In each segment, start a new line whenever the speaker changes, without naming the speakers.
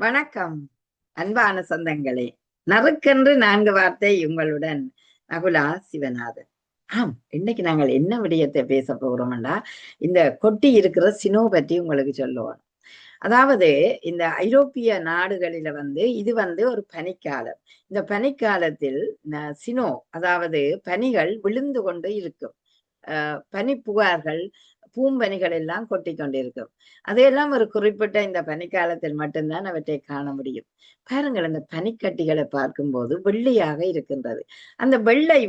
வணக்கம் அன்பான சொந்தங்களே. நறுக்கென்று 4 வார்த்தை உங்களுடன் நகுலா சிவநாதன். இன்னைக்கு நாங்கள் என்ன விடயத்தை பேச போகிறோம்டா, இந்த கொட்டி இருக்கிற சினோ பற்றி உங்களுக்கு சொல்லுவோம். அதாவது இந்த ஐரோப்பிய நாடுகளில இது ஒரு பனிக்காலம். இந்த பனிக்காலத்தில் சினோ, அதாவது பனிகள் விழுந்து கொண்டு இருக்கும். பனிப்புகார்கள், பூம்பனிகள் எல்லாம் கொட்டி கொண்டிருக்கும். அதையெல்லாம் ஒரு குறிப்பிட்ட இந்த பனிக்காலத்தில் மட்டும்தான் அவற்றை காண முடியும். பாருங்கள், அந்த பனிக்கட்டிகளை பார்க்கும்போது வெள்ளையாக இருக்கின்றது. அந்த வெள்ளை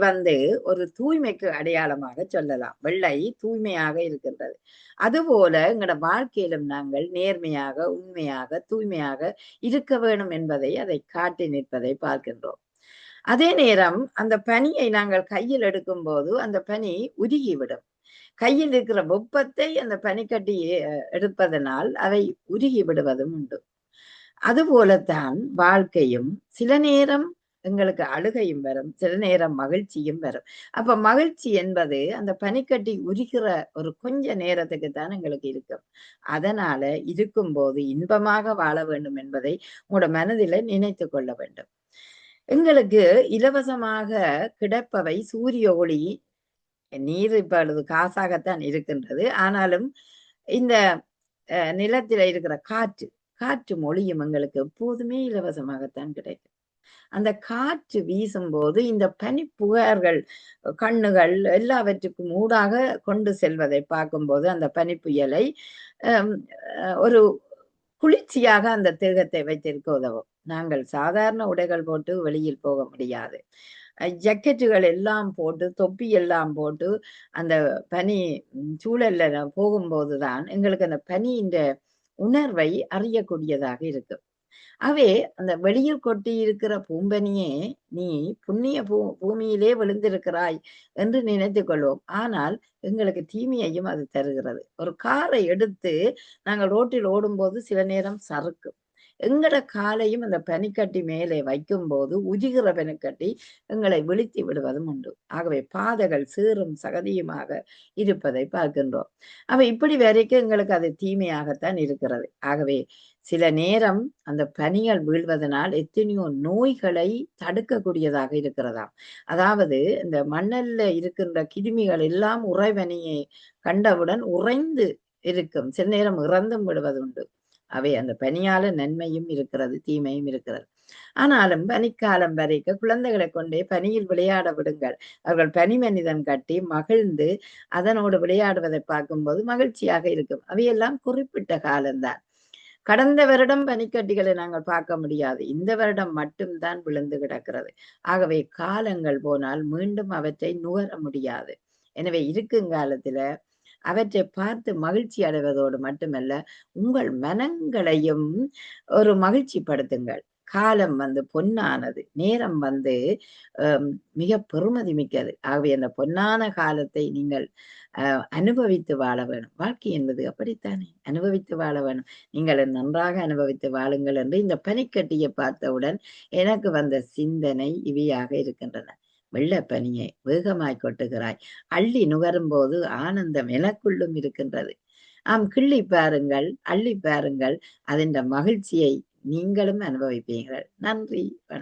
ஒரு தூய்மைக்கு அடையாளமாக சொல்லலாம். வெள்ளை தூய்மையாக இருக்கின்றது. அதுபோல எங்களோட வாழ்க்கையிலும் நாங்கள் நேர்மையாக, உண்மையாக, தூய்மையாக இருக்க வேணும் என்பதை அதை காட்டி நிற்பதை பார்க்கின்றோம். அதே நேரம் அந்த பனியை நாங்கள் கையில் எடுக்கும்போது அந்த பனி உருகிவிடும். கையில் இருக்கிற வெப்பத்தை அந்த பனிக்கட்டி எடுப்பதனால் அவை உருகி விடுவதும் உண்டு. அதுபோலத்தான் வாழ்க்கையும். சில நேரம் எங்களுக்கு அழுகையும் வரும், சில நேரம் மகிழ்ச்சியும் வரும். அப்ப மகிழ்ச்சி என்பது அந்த பனிக்கட்டி உருகிற ஒரு கொஞ்ச நேரத்துக்கு தான் எங்களுக்கு இருக்கும். அதனால இருக்கும்போது இன்பமாக வாழ வேண்டும் என்பதை உங்களோட மனதில நினைத்து கொள்ள வேண்டும். எங்களுக்கு இலவசமாக கிடைப்பவை சூரிய ஒளி, நீர் இப்பொழுது காசாகத்தான் இருக்கின்றது. ஆனாலும் இந்த நிலத்தில இருக்கிற காற்று, காற்று மொழியும் எங்களுக்கு எப்போதுமே இலவசமாகத்தான் கிடைக்கும். அந்த காற்று வீசும்போது இந்த பனிப்புகார்கள் கண்ணுகள் எல்லாவற்றுக்கும் ஊடாக கொண்டு செல்வதை பார்க்கும்போது அந்த பனிப்புயலை ஒரு குளிர்ச்சியாக அந்த தேகத்தை வைத்திருக்க உதவும். நாங்கள் சாதாரண உடைகள் போட்டு வெளியில் போக முடியாது. ஜக்கெட்டுகள் எல்லாம் போட்டு, தொப்பி எல்லாம் போட்டு அந்த பனி சூழல்ல போகும்போதுதான் எங்களுக்கு அந்த பனியின் உணர்வை அறியக்கூடியதாக இருக்கும். ஆகவே அந்த வெளியில் கொட்டி இருக்கிற பூம்பனியே, நீ புண்ணிய பூமியிலே விழுந்திருக்கிறாய் என்று நினைத்துக் கொள்வோம். ஆனால் எங்களுக்கு தீமையையும் அது தருகிறது. ஒரு காரை எடுத்து நாங்கள் ரோட்டில் ஓடும்போது சில நேரம் சறுக்கும். எங்கட காலையும் அந்த பனிக்கட்டி மேலே வைக்கும்போது உருகுற பனிக்கட்டி எங்களை வீழ்த்தி விடுவதும் உண்டு. ஆகவே பாதைகள் சீரும் சகதியுமாக இருப்பதை பார்க்கின்றோம். இப்படி வரைக்கும் எங்களுக்கு அது தீமையாகத்தான் இருக்கிறது. ஆகவே சில நேரம் அந்த பனிகள் வீழ்வதனால் எத்தனையோ நோய்களை தடுக்கக்கூடியதாக இருக்கிறதாம். அதாவது இந்த மண்ணல்ல இருக்கின்ற கிருமிகள் எல்லாம் உறைபனியை கண்டவுடன் உறைந்து இருக்கும். சில நேரம் இறந்தும் விடுவதுண்டு. அந்த பனியால நன்மையும் இருக்கிறது, தீமையும் இருக்கிறது. ஆனாலும் பனிக்காலம் வரைக்கும் குழந்தைகளை கொண்டே பனியில் விளையாட விடுங்கள். அவர்கள் பனி மனிதன் கட்டி மகிழ்ந்து அதனோடு விளையாடுவதை பார்க்கும்போது மகிழ்ச்சியாக இருக்கும். அவையெல்லாம் குறிப்பிட்ட காலம்தான். கடந்த வருடம் பனிக்கட்டிகளை நாங்கள் பார்க்க முடியாது. இந்த வருடம் மட்டும்தான் விழுந்து கிடக்கிறது. ஆகவே காலங்கள் போனால் மீண்டும் அவற்றை நுகர முடியாது. எனவே இருக்குங்காலத்துல அவற்றை பார்த்து மகிழ்ச்சி அடைவதோடு மட்டுமல்ல, உங்கள் மனங்களையும் ஒரு மகிழ்ச்சிப்படுத்துங்கள். காலம் பொன்னானது, நேரம் மிக பெருமதி மிக்கது. ஆகவே அந்த பொன்னான காலத்தை நீங்கள் அனுபவித்து வாழ வேணும். வாழ்க்கை என்பது அப்படித்தானே, அனுபவித்து வாழ வேணும். நீங்கள் நன்றாக அனுபவித்து வாழுங்கள் என்று இந்த பனிக்கட்டியை பார்த்தவுடன் எனக்கு வந்த சிந்தனை இவையாக இருக்கின்றன. வெள்ளப்பனியை வேகமாய் கொட்டுகிறாய், அள்ளி நுகரும்போது ஆனந்தம் எனக்குள்ளும் இருக்கின்றது. கிள்ளி பாருங்கள், அள்ளி பாருங்கள், அதன் மகிழ்ச்சியை நீங்களும் அனுபவிப்பீர்கள். நன்றி, வணக்கம்.